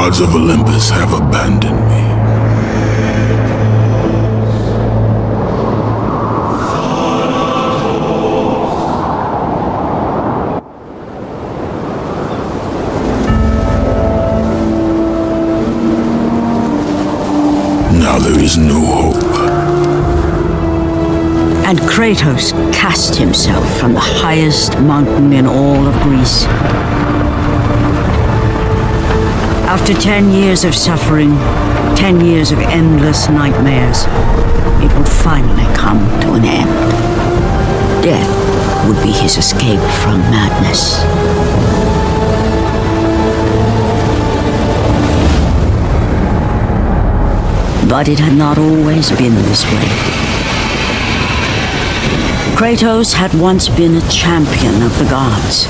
gods of Olympus have abandoned me. Now there is no hope. And Kratos cast himself from the highest mountain in all of Greece. After 10 years of suffering, 10 years of endless nightmares, it would finally come to an end. Death would be his escape from madness. But it had not always been this way. Kratos had once been a champion of the gods.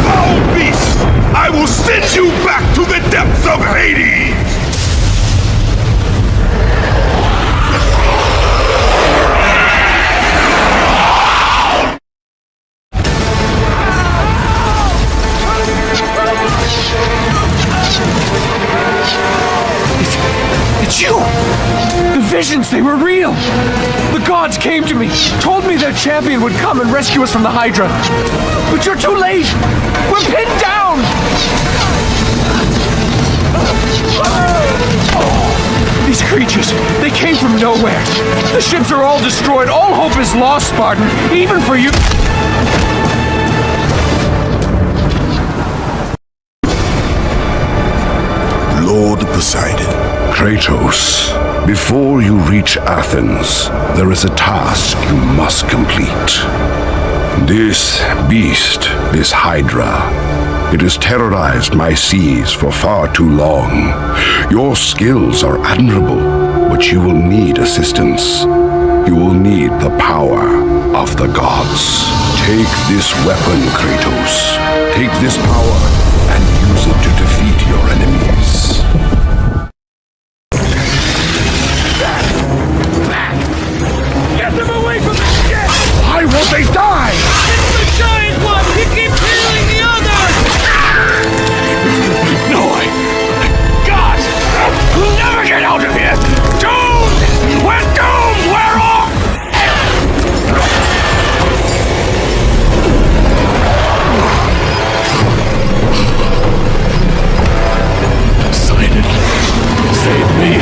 Foul beast! I will send you back to the depths of Hades! It's you! The visions, they were real! The gods came to me, told me their champion would come and rescue us from the Hydra. But you're too late! We're pinned down! These creatures, they came from nowhere. The ships are all destroyed. All hope is lost, Spartan, even for you. Lord Poseidon. Kratos, before you reach Athens, there is a task you must complete. This beast, this Hydra, it has terrorized my seas for far too long. Your skills are admirable, but you will need assistance. You will need the power of the gods. Take this weapon, Kratos. Take this power and use it to defeat your enemies. Get them away from the ship! Why won't they die? It's the giant one! He keeps healing the other! No, God! We'll never get out of here! Doomed! We're doomed! We're off! Poseidon, save me!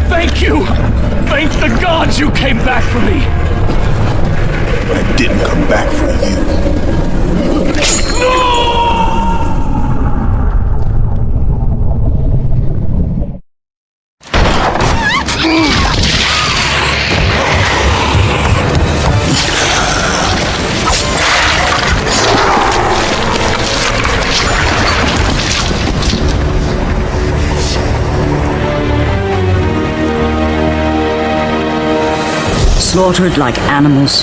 Thank you! Thank the gods you came back for me! I didn't come back for you. No! Slaughtered like animals,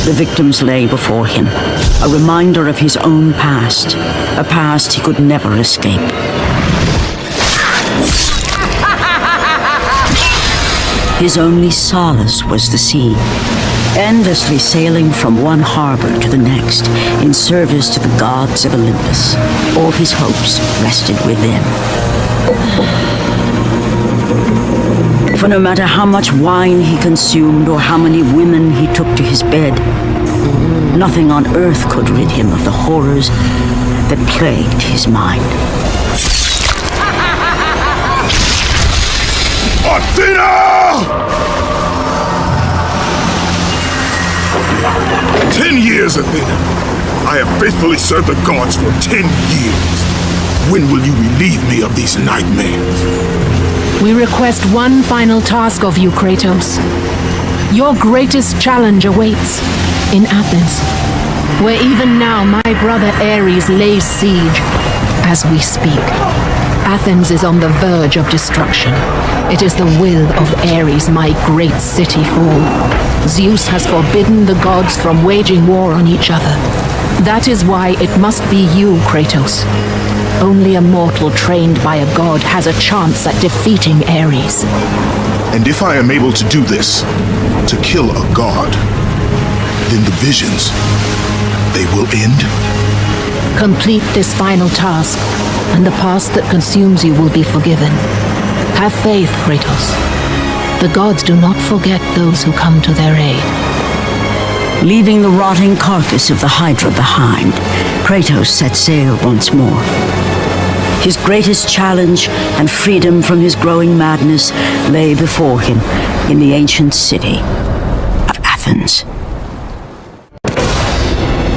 the victims lay before him, a reminder of his own past, a past he could never escape. His only solace was the sea, endlessly sailing from one harbor to the next in service to the gods of Olympus. All his hopes rested with them. For no matter how much wine he consumed or how many women he took to his bed, nothing on earth could rid him of the horrors that plagued his mind. Athena! 10 years, Athena. I have faithfully served the gods for 10 years. When will you relieve me of these nightmares? We request one final task of you, Kratos. Your greatest challenge awaits in Athens, where even now my brother Ares lays siege as we speak. Athens is on the verge of destruction. It is the will of Ares my great city fall. Zeus has forbidden the gods from waging war on each other. That is why it must be you, Kratos. Only a mortal trained by a god has a chance at defeating Ares. And if I am able to do this, to kill a god, then the visions, they will end? Complete this final task, and the past that consumes you will be forgiven. Have faith, Kratos. The gods do not forget those who come to their aid. Leaving the rotting carcass of the Hydra behind, Kratos set sail once more. His greatest challenge and freedom from his growing madness lay before him in the ancient city of Athens.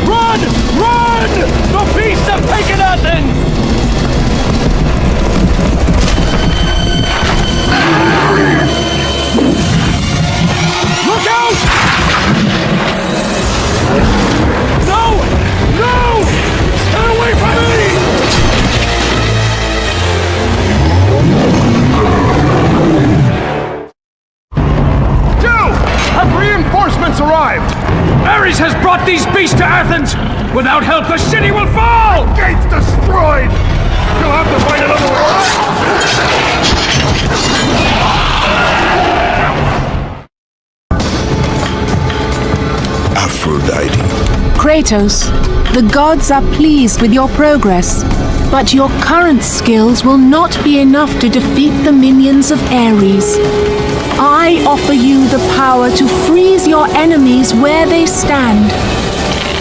Run! Run! The beasts have taken Athens! Look out! No! No! Stay away from me! Joe! Have reinforcements arrived? Ares has brought these beasts to Athens! Without help, the city will fall! Gates destroyed! You'll have to find another way! Aphrodite. Kratos, the gods are pleased with your progress, but your current skills will not be enough to defeat the minions of Ares. I offer you the power to freeze your enemies where they stand,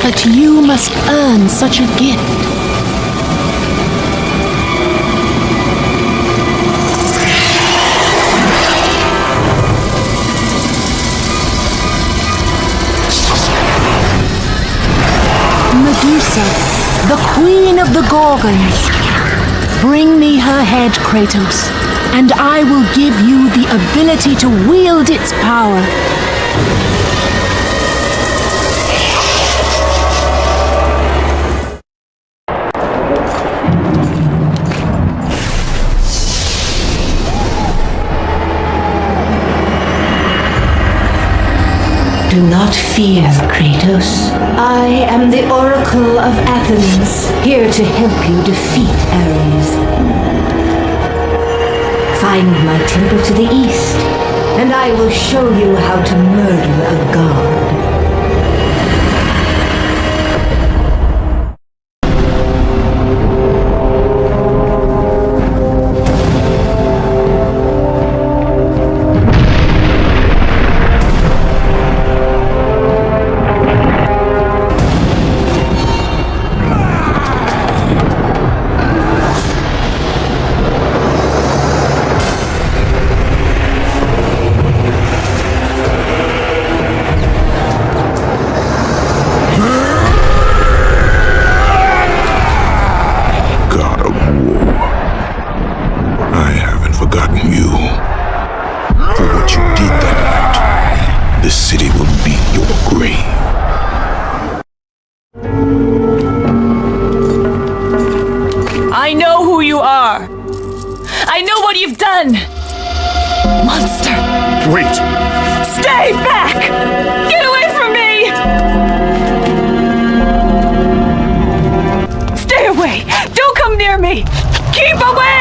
but you must earn such a gift. Medusa, the queen of the Gorgons. Bring me her head, Kratos, and I will give you the ability to wield its power. Do not fear, Kratos. I am the Oracle of Athens, here to help you defeat Ares. Find my temple to the east, and I will show you how to murder a god. I know what you've done! Monster! Wait! Stay back! Get away from me! Stay away! Don't come near me! Keep away!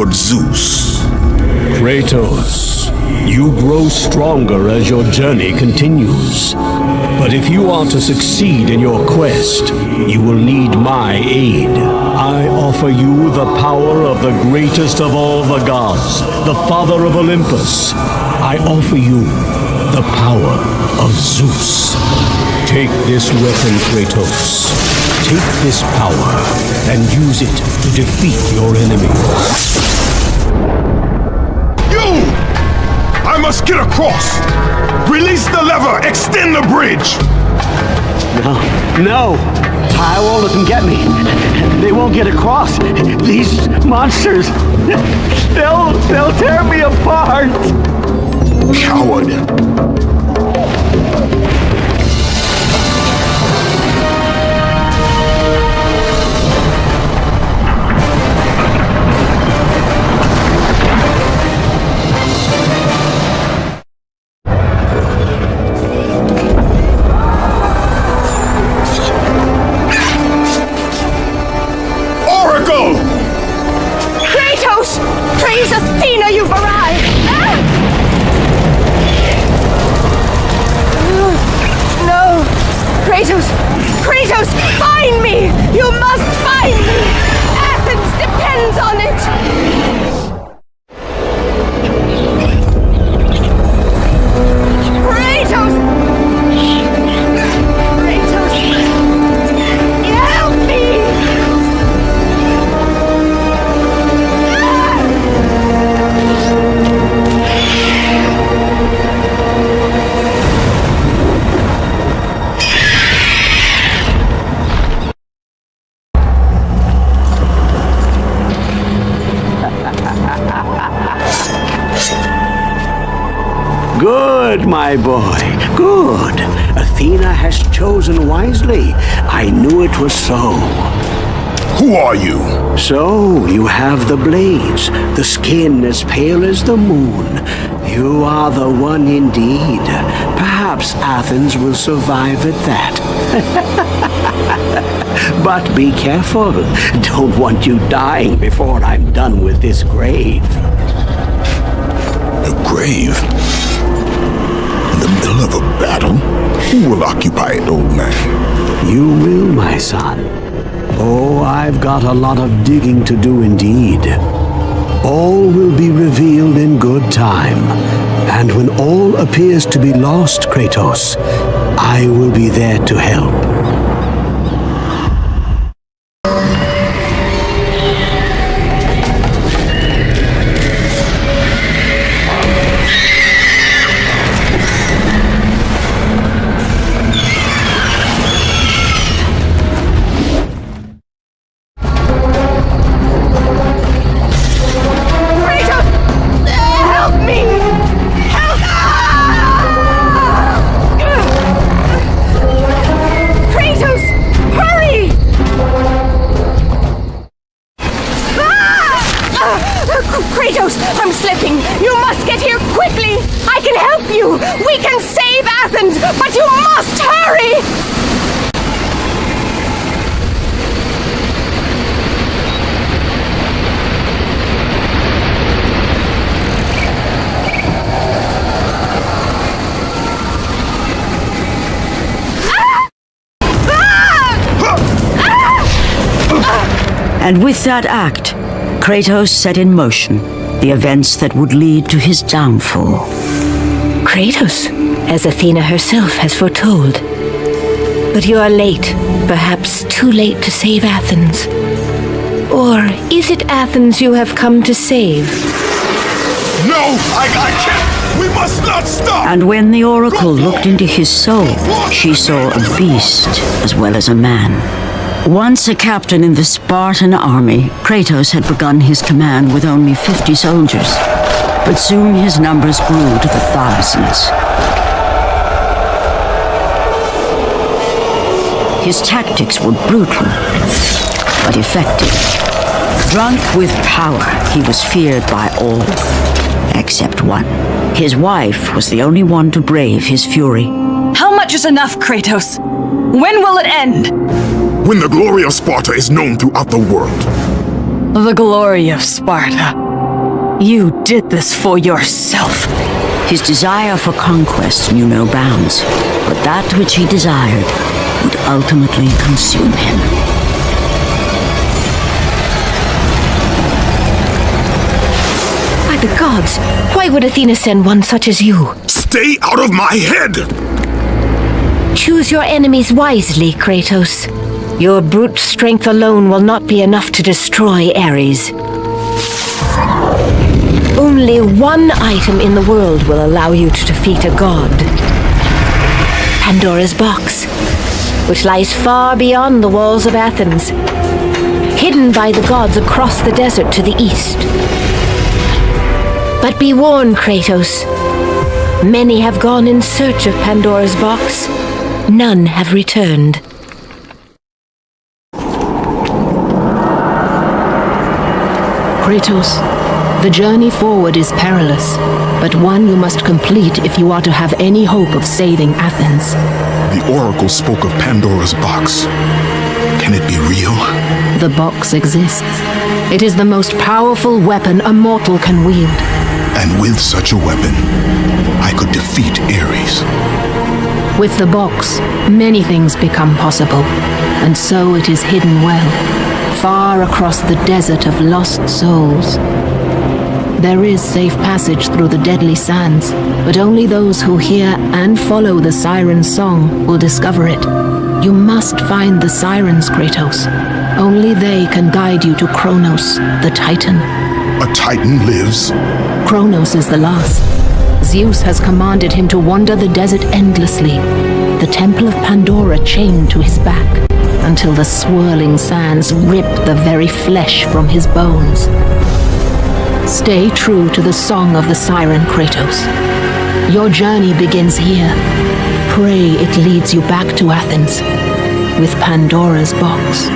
of Zeus. Kratos, you grow stronger as your journey continues. But if you are to succeed in your quest, you will need my aid. I offer you the power of the greatest of all the gods, the father of Olympus. I offer you the power of Zeus. Take this weapon, Kratos. Take this power and use it to defeat your enemies. You! I must get across! Release the lever! Extend the bridge! No! I won't let them get me. They won't get across. These monsters, they'll tear me apart. Coward! Kratos! Praise Athena, you've arrived! No! Kratos! Kratos, find me! You must find me! Athens depends on it! Kratos! Kratos! Help me! Good, my boy, good. Athena has chosen wisely. I knew it was so. Who are you? So, you have the blades, the skin as pale as the moon. You are the one indeed. Perhaps Athens will survive at that. But be careful. Don't want you dying before I'm done with this grave. A grave? In the middle of a battle? Who will occupy it, old man? You will, my son. Oh, I've got a lot of digging to do indeed. All will be revealed in good time. And when all appears to be lost, Kratos, I will be there to help. Kratos, I'm slipping! You must get here quickly! I can help you! We can save Athens, but you must hurry! And with that act, Kratos set in motion the events that would lead to his downfall. Kratos, as Athena herself has foretold. But you are late, perhaps too late to save Athens. Or is it Athens you have come to save? No! I can't! We must not stop! And when the Oracle looked into his soul, she saw a beast as well as a man. Once a captain in the Spartan army, Kratos had begun his command with only 50 soldiers. But soon his numbers grew to the thousands. His tactics were brutal, but effective. Drunk with power, he was feared by all, except one. His wife was the only one to brave his fury. How much is enough, Kratos? When will it end? When the glory of Sparta is known throughout the world. The glory of Sparta. You did this for yourself. His desire for conquest knew no bounds, but that which he desired would ultimately consume him. By the gods, why would Athena send one such as you? Stay out of my head! Choose your enemies wisely, Kratos. Your brute strength alone will not be enough to destroy Ares. Only one item in the world will allow you to defeat a god. Pandora's box, which lies far beyond the walls of Athens, hidden by the gods across the desert to the east. But be warned, Kratos. Many have gone in search of Pandora's box. None have returned. Kratos, the journey forward is perilous, but one you must complete if you are to have any hope of saving Athens. The Oracle spoke of Pandora's box. Can it be real? The box exists. It is the most powerful weapon a mortal can wield. And with such a weapon, I could defeat Ares. With the box, many things become possible, and so it is hidden well, far across the desert of lost souls. There is safe passage through the deadly sands, but only those who hear and follow the siren's song will discover it. You must find the sirens, Kratos. Only they can guide you to Kronos, the Titan. A Titan lives? Kronos is the last. Zeus has commanded him to wander the desert endlessly, the temple of Pandora chained to his back, until the swirling sands rip the very flesh from his bones. Stay true to the song of the siren, Kratos. Your journey begins here. Pray it leads you back to Athens, with Pandora's box.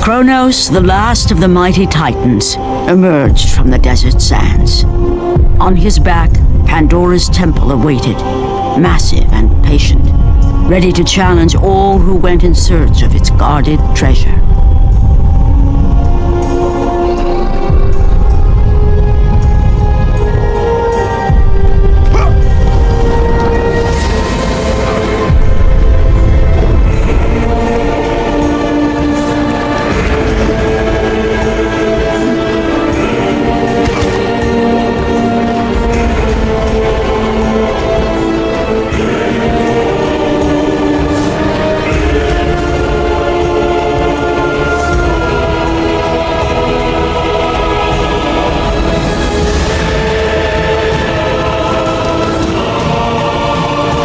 Kronos, the last of the mighty Titans, emerged from the desert sands. On his back, Pandora's temple awaited, massive and patient, ready to challenge all who went in search of its guarded treasure.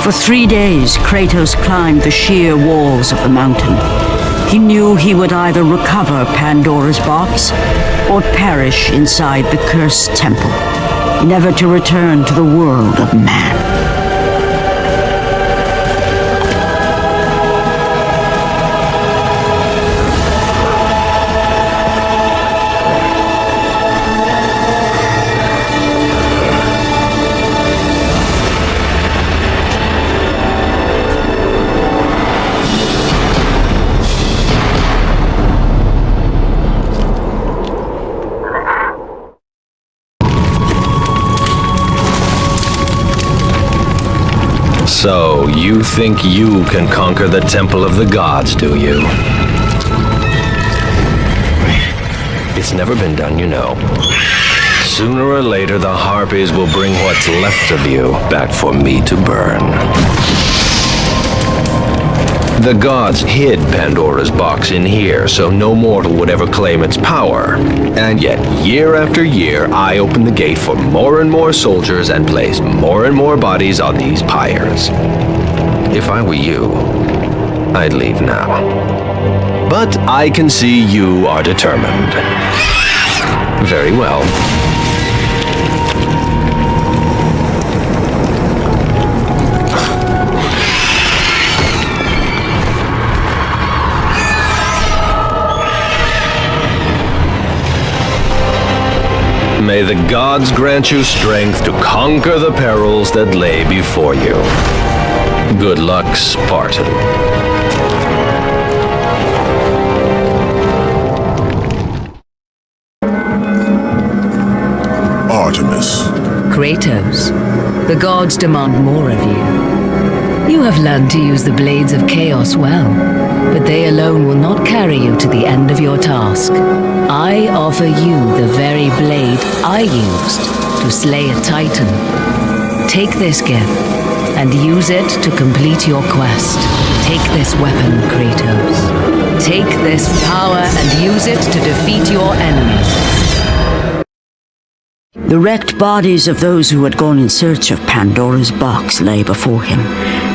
For 3 days, Kratos climbed the sheer walls of the mountain. He knew he would either recover Pandora's box or perish inside the cursed temple, never to return to the world of man. So, you think you can conquer the Temple of the Gods, do you? It's never been done, you know. Sooner or later, the Harpies will bring what's left of you back for me to burn. The gods hid Pandora's box in here so no mortal would ever claim its power. And yet, year after year, I open the gate for more and more soldiers and place more and more bodies on these pyres. If I were you, I'd leave now. But I can see you are determined. Very well. May the gods grant you strength to conquer the perils that lay before you. Good luck, Spartan. Artemis. Kratos, the gods demand more of you. You have learned to use the blades of chaos well, but they alone will not carry you to the end of your task. I offer you the very blade I used to slay a titan. Take this gift and use it to complete your quest. Take this weapon, Kratos. Take this power and use it to defeat your enemies. The wrecked bodies of those who had gone in search of Pandora's box lay before him,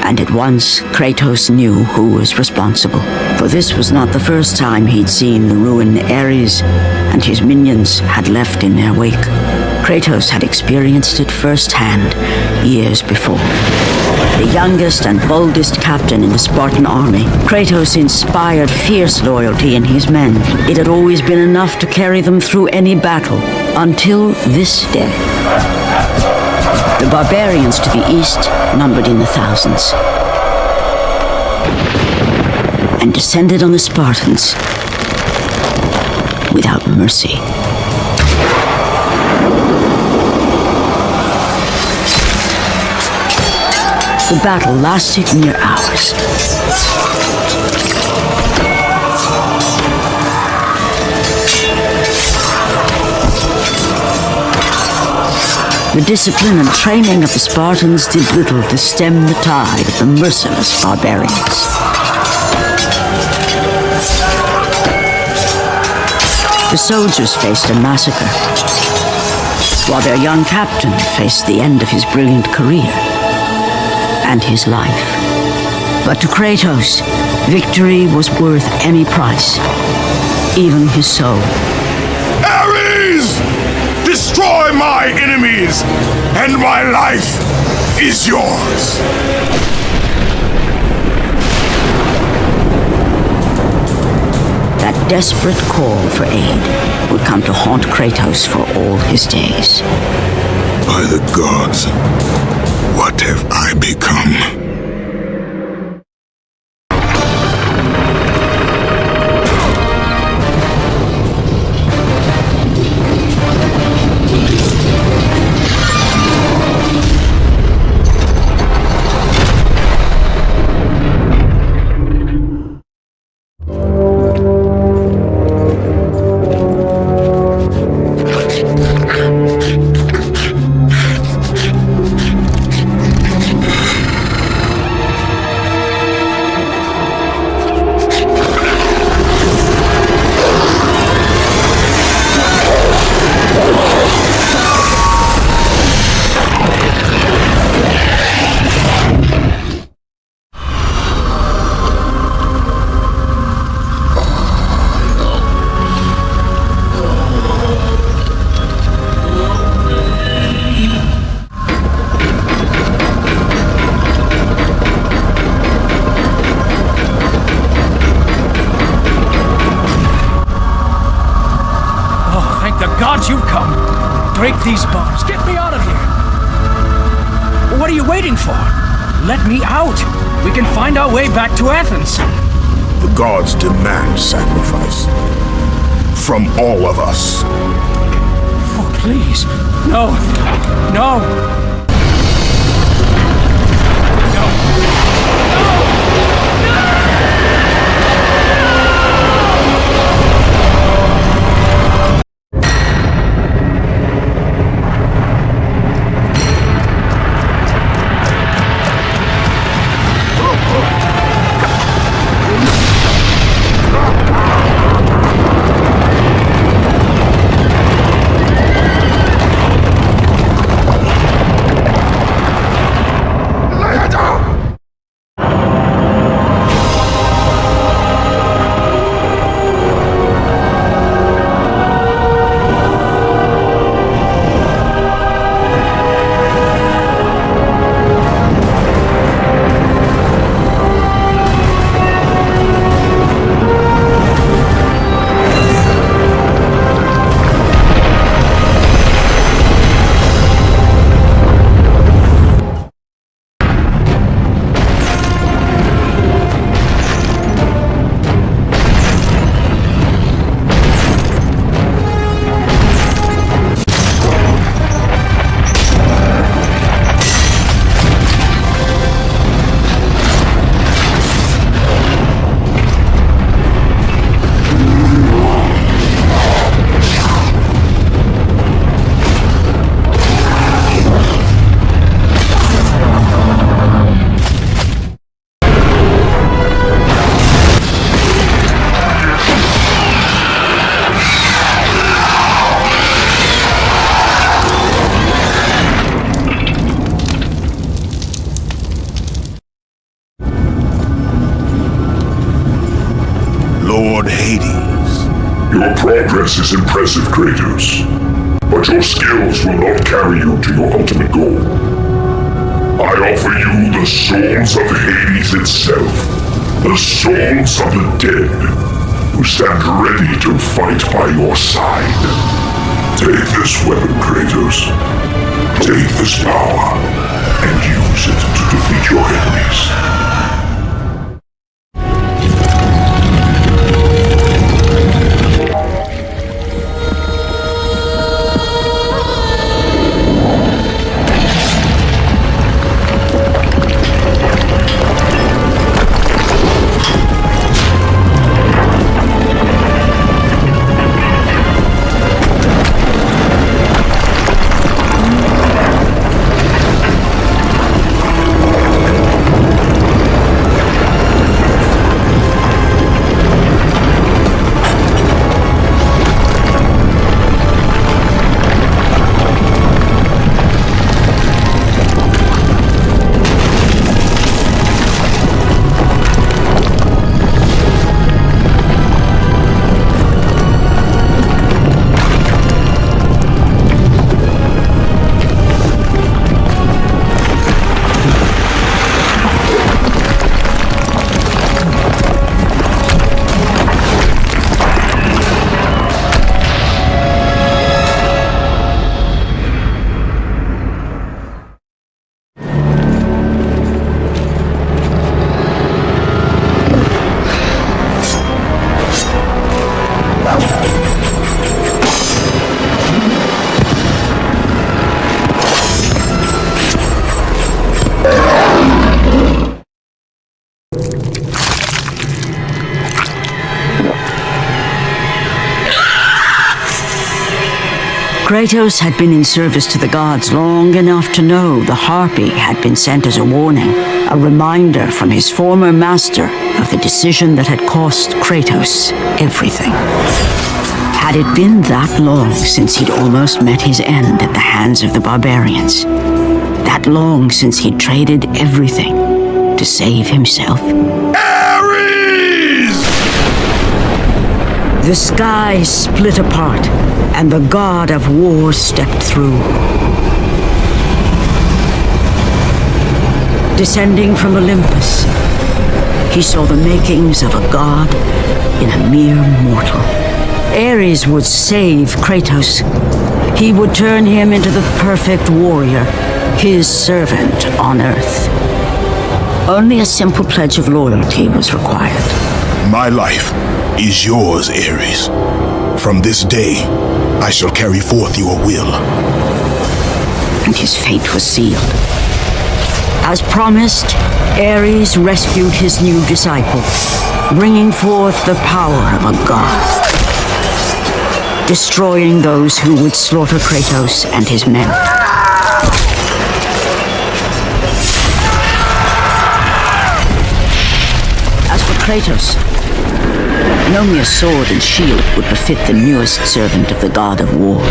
and at once Kratos knew who was responsible. For this was not the first time he'd seen the ruin Ares and his minions had left in their wake. Kratos had experienced it firsthand years before. The youngest and boldest captain in the Spartan army, Kratos inspired fierce loyalty in his men. It had always been enough to carry them through any battle, until this day. The barbarians to the east numbered in the thousands, and descended on the Spartans without mercy. The battle lasted near hours. The discipline and training of the Spartans did little to stem the tide of the merciless barbarians. The soldiers faced a massacre, while their young captain faced the end of his brilliant career and his life. But to Kratos, victory was worth any price, even his soul. Ares! Destroy my enemies, and my life is yours. That desperate call for aid would come to haunt Kratos for all his days. By the gods, what have I become? You've come. Break these bars. Get me out of here. What are you waiting for? Let me out. We can find our way back to Athens. The gods demand sacrifice. From all of us. Oh, please. No. No. progress is impressive, Kratos. But your skills will not carry you to your ultimate goal. I offer you the souls of Hades itself. The souls of the dead, who stand ready to fight by your side. Take this weapon, Kratos. Take this power, and use it to defeat your enemies. Kratos had been in service to the gods long enough to know the Harpy had been sent as a warning, a reminder from his former master of the decision that had cost Kratos everything. Had it been that long since he'd almost met his end at the hands of the barbarians? That long since he'd traded everything to save himself? The sky split apart, and the god of war stepped through. Descending from Olympus, he saw the makings of a god in a mere mortal. Ares would save Kratos. He would turn him into the perfect warrior, his servant on Earth. Only a simple pledge of loyalty was required. My life is yours, Ares. From this day, I shall carry forth your will. And his fate was sealed. As promised, Ares rescued his new disciple, bringing forth the power of a god, destroying those who would slaughter Kratos and his men. As for Kratos, no mere sword and shield would befit the newest servant of the god of war.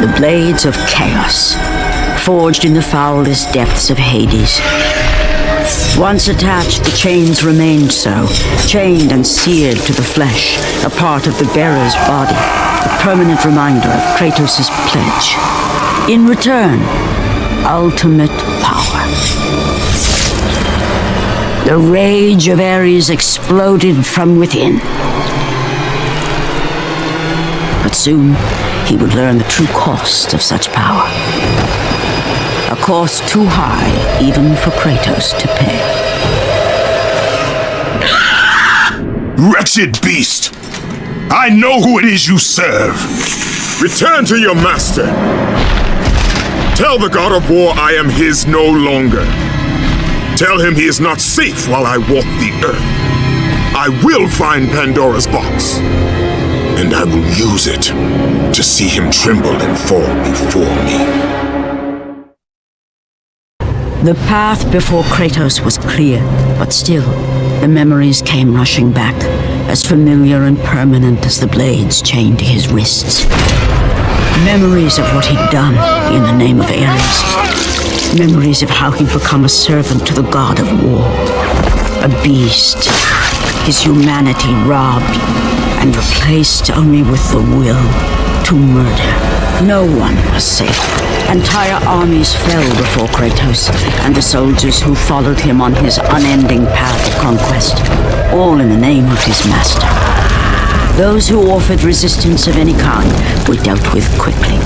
The blades of chaos, forged in the foulest depths of Hades. Once attached, the chains remained so, chained and seared to the flesh, a part of the bearer's body, a permanent reminder of Kratos' pledge. In return, ultimate power. The rage of Ares exploded from within. But soon, he would learn the true cost of such power. A cost too high even for Kratos to pay. Wretched beast! I know who it is you serve! Return to your master! Tell the god of war I am his no longer. Tell him he is not safe while I walk the earth. I will find Pandora's box, and I will use it to see him tremble and fall before me. The path before Kratos was clear, but still, the memories came rushing back, as familiar and permanent as the blades chained to his wrists. Memories of what he'd done in the name of Ares. Memories of how he'd become a servant to the god of war. A beast, his humanity robbed and replaced only with the will to murder. No one was safe. Entire armies fell before Kratos and the soldiers who followed him on his unending path of conquest, all in the name of his master. Those who offered resistance of any kind were dealt with quickly.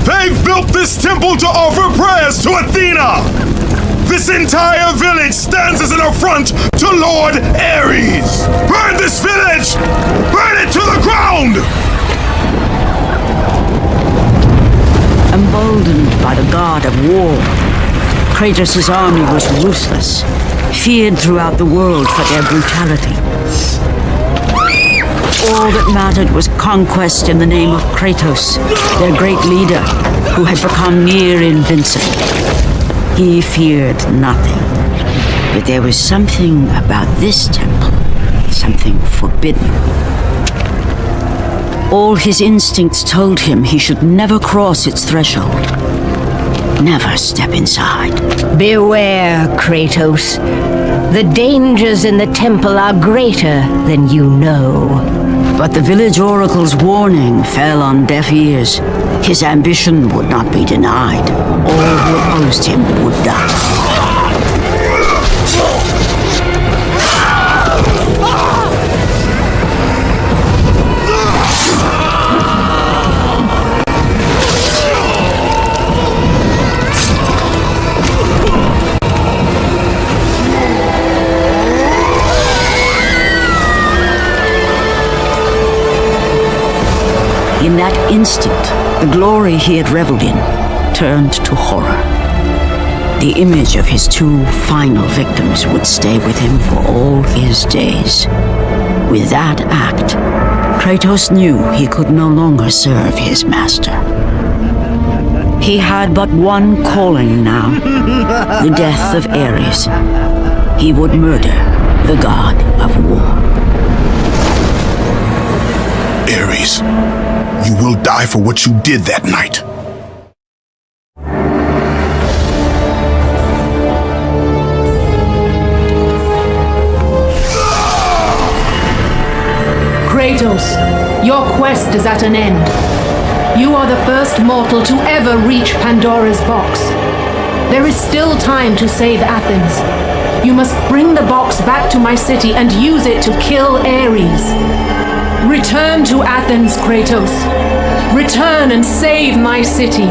They've built this temple to offer prayers to Athena! This entire village stands as an affront to Lord Ares! Burn this village! Burn it to the ground! Emboldened by the god of war, Kratos' army was ruthless, feared throughout the world for their brutality. All that mattered was conquest in the name of Kratos, their great leader, who had become near invincible. He feared nothing, but there was something about this temple, something forbidden. All his instincts told him he should never cross its threshold, never step inside. Beware, Kratos. The dangers in the temple are greater than you know. But the village oracle's warning fell on deaf ears. His ambition would not be denied. All who opposed him would die. In that instant, the glory he had reveled in turned to horror. The image of his two final victims would stay with him for all his days. With that act, Kratos knew he could no longer serve his master. He had but one calling now, the death of Ares. He would murder the god of war. Ares, you will die for what you did that night. Kratos, your quest is at an end. You are the first mortal to ever reach Pandora's box. There is still time to save Athens. You must bring the box back to my city and use it to kill Ares. Return to Athens, Kratos. Return and save my city.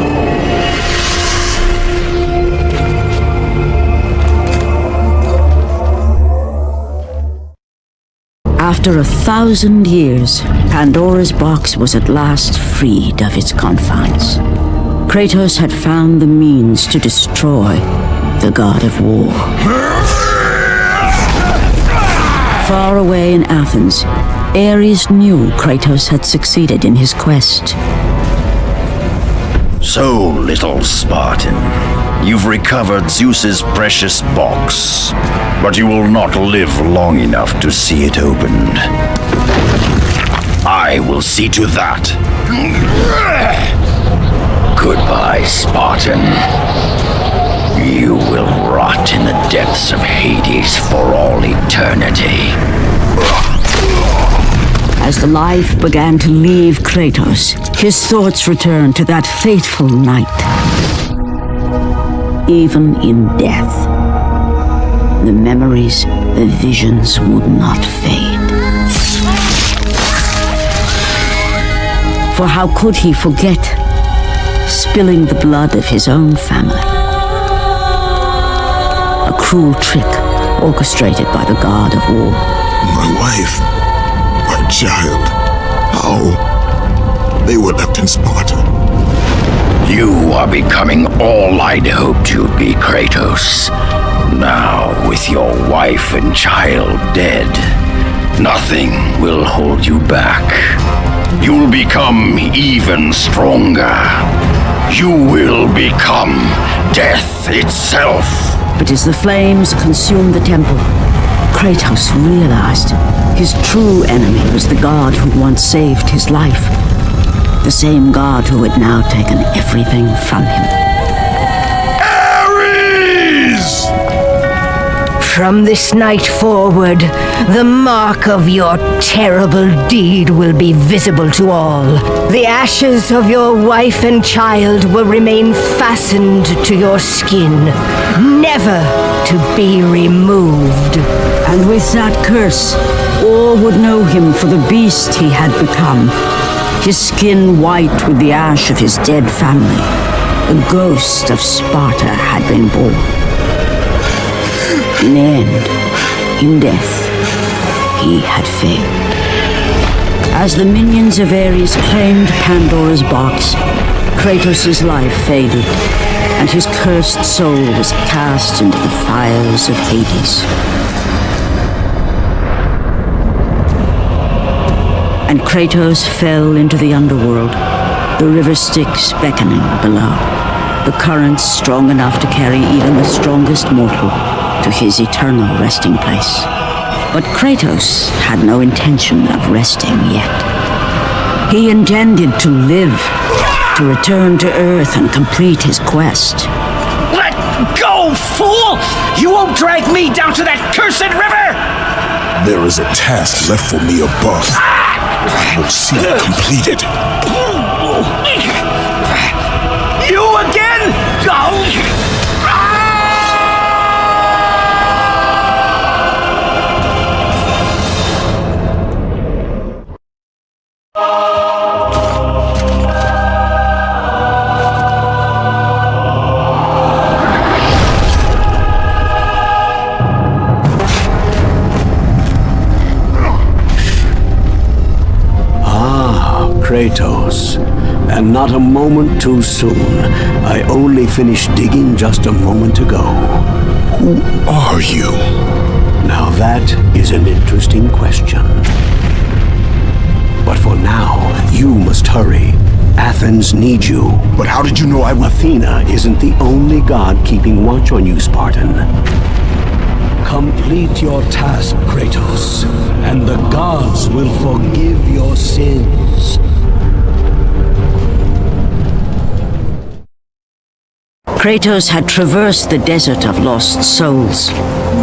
After 1,000 years, Pandora's box was at last freed of its confines. Kratos had found the means to destroy the god of war. Far away in Athens, Ares knew Kratos had succeeded in his quest. So, little Spartan, you've recovered Zeus's precious box, but you will not live long enough to see it opened. I will see to that. Goodbye, Spartan. You will rot in the depths of Hades for all eternity. As the life began to leave Kratos, his thoughts returned to that fateful night. Even in death, the memories, the visions would not fade. For how could he forget spilling the blood of his own family? A cruel trick orchestrated by the god of war. My wife, my child, how they were left in Sparta. You are becoming all I'd hoped you'd be, Kratos. Now, with your wife and child dead, nothing will hold you back. You'll become even stronger. You will become death itself. But as the flames consumed the temple, Kratos realized his true enemy was the god who once saved his life. The same god who had now taken everything from him. Ares! From this night forward, the mark of your terrible deed will be visible to all. The ashes of your wife and child will remain fastened to your skin, never to be removed. And with that curse, all would know him for the beast he had become. His skin white with the ash of his dead family. The ghost of Sparta had been born. In the end, in death, he had failed. As the minions of Ares claimed Pandora's box, Kratos' life faded, and his cursed soul was cast into the fires of Hades. And Kratos fell into the underworld, the river Styx beckoning below, the currents strong enough to carry even the strongest mortal to his eternal resting place. But Kratos had no intention of resting yet. He intended to live, to return to Earth and complete his quest. Let go, fool! You won't drag me down to that cursed river! There is a task left for me above. I will see it completed. You again? Go! Kratos, and not a moment too soon. I only finished digging just a moment ago. Who are you? Now that is an interesting question. But for now, you must hurry. Athens needs you. But how did you know I would? Athena isn't the only god keeping watch on you, Spartan. Complete your task, Kratos, and the gods will forgive your sins. Kratos had traversed the desert of lost souls,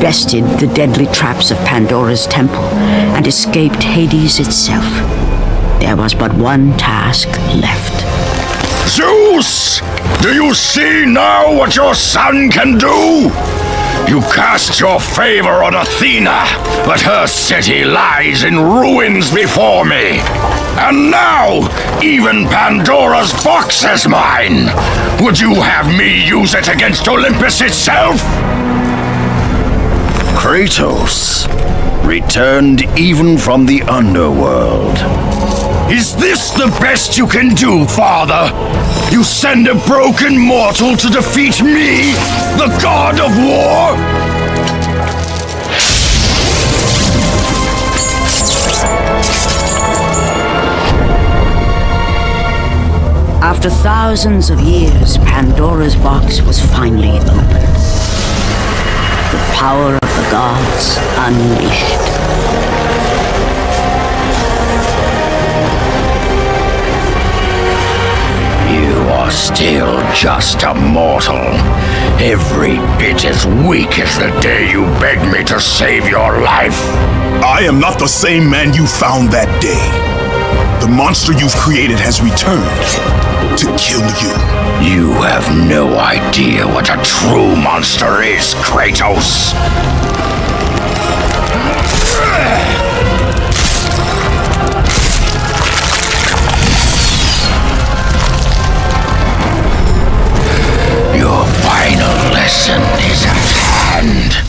bested the deadly traps of Pandora's temple, and escaped Hades itself. There was but one task left. Zeus! Do you see now what your son can do? You cast your favor on Athena, but her city lies in ruins before me. And now, even Pandora's box is mine. Would you have me use it against Olympus itself? Kratos, returned even from the underworld. Is this the best you can do, Father? You send a broken mortal to defeat me, the god of war? After thousands of years, Pandora's box was finally opened. The power of the gods unleashed. You are still just a mortal. Every bit as weak as the day you begged me to save your life. I am not the same man you found that day. The monster you've created has returned to kill you. You have no idea what a true monster is, Kratos. Your final lesson is at hand.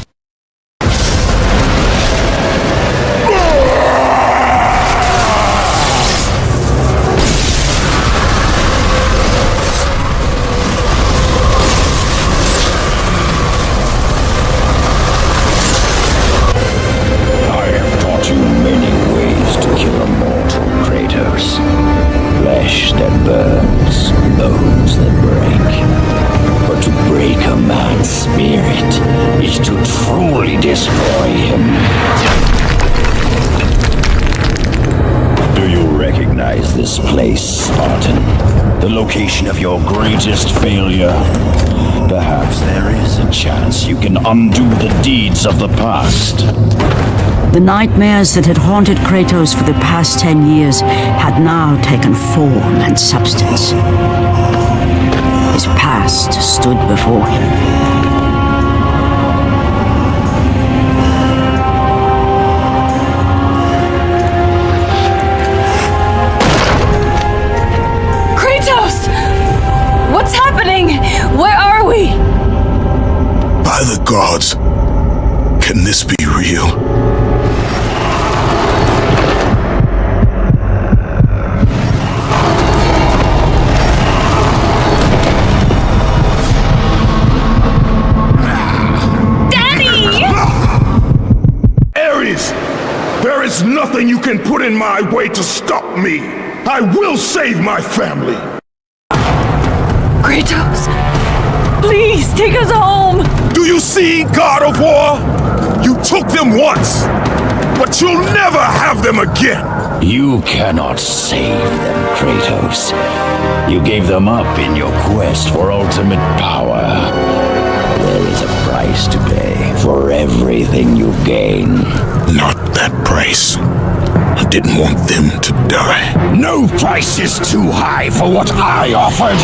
This place, Spartan. The location of your greatest failure. Perhaps there is a chance you can undo the deeds of the past. The nightmares that had haunted Kratos for the past 10 years had now taken form and substance. His past stood before him. What's happening? Where are we? By the gods, can this be real? Daddy! Ares! There is nothing you can put in my way to stop me! I will save my family! Kratos, please take us home! Do you see, God of War? You took them once, but you'll never have them again! You cannot save them, Kratos. You gave them up in your quest for ultimate power. There is a price to pay for everything you gain. Not that price. I didn't want them to die. No price is too high for what I offered.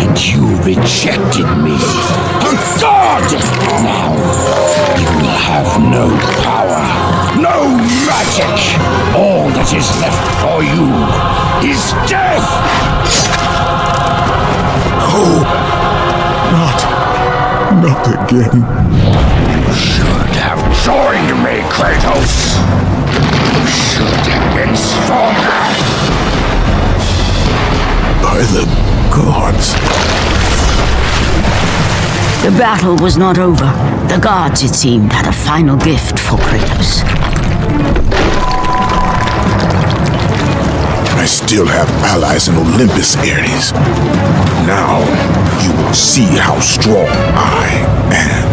And you rejected me. A god! Now, you will have no power, no magic. All that is left for you is death! Oh, not again. You should have joined me, Kratos. You should have been stronger. By the gods. The battle was not over. The gods, it seemed, had a final gift for Kratos. I still have allies in Olympus, Ares. Now, you will see how strong I am.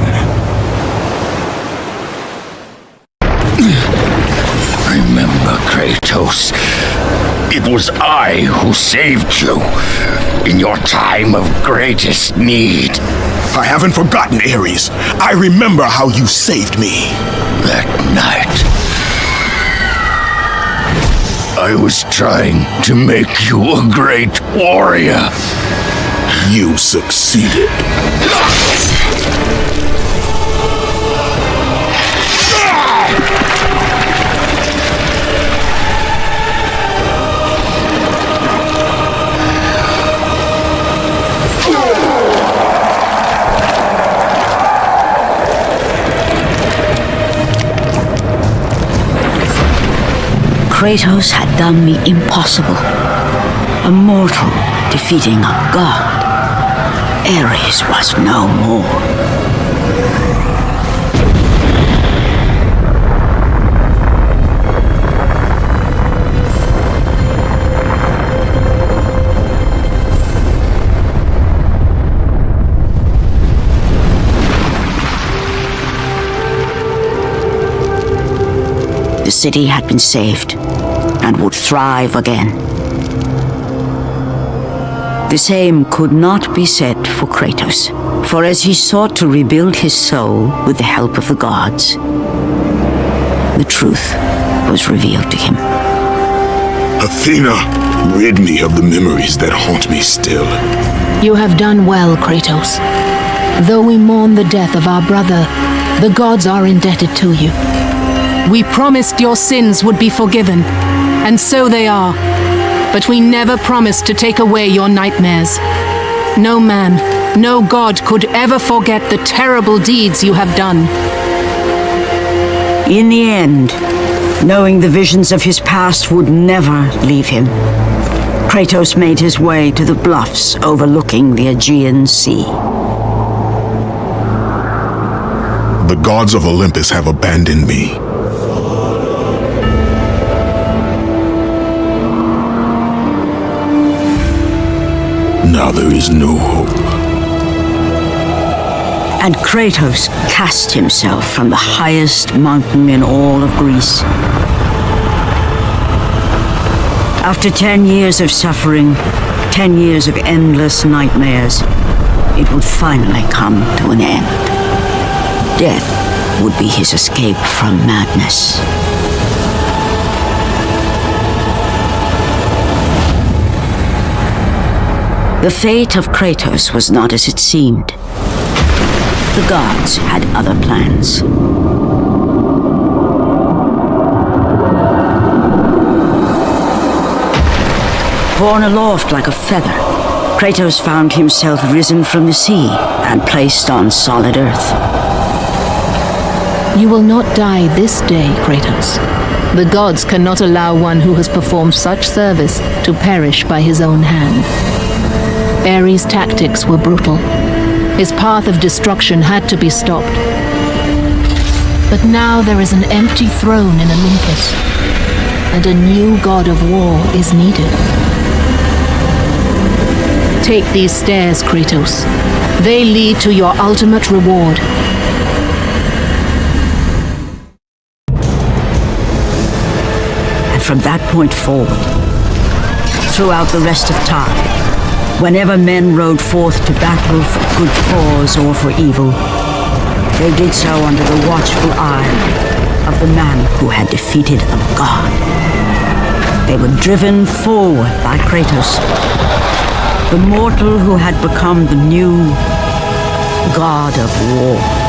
Remember, Kratos, it was I who saved you in your time of greatest need. I haven't forgotten, Ares. I remember how you saved me. That night, I was trying to make you a great warrior. You succeeded. Kratos had done the impossible. A mortal defeating a god. Ares was no more. The city had been saved and would thrive again. The same could not be said for Kratos, for as he sought to rebuild his soul with the help of the gods, the truth was revealed to him. Athena, rid me of the memories that haunt me still. You have done well, Kratos. Though we mourn the death of our brother, the gods are indebted to you. We promised your sins would be forgiven, and so they are. But we never promised to take away your nightmares. No man, no god could ever forget the terrible deeds you have done. In the end, knowing the visions of his past would never leave him, Kratos made his way to the bluffs overlooking the Aegean Sea. The gods of Olympus have abandoned me. Now there is no hope. And Kratos cast himself from the highest mountain in all of Greece. After 10 years of suffering, 10 years of endless nightmares, it would finally come to an end. Death would be his escape from madness. The fate of Kratos was not as it seemed. The gods had other plans. Borne aloft like a feather, Kratos found himself risen from the sea and placed on solid earth. You will not die this day, Kratos. The gods cannot allow one who has performed such service to perish by his own hand. Ares' tactics were brutal. His path of destruction had to be stopped. But now there is an empty throne in Olympus, and a new god of war is needed. Take these stairs, Kratos. They lead to your ultimate reward. And from that point forward, throughout the rest of time, whenever men rode forth to battle for good cause or for evil, they did so under the watchful eye of the man who had defeated a god. They were driven forward by Kratos, the mortal who had become the new god of war.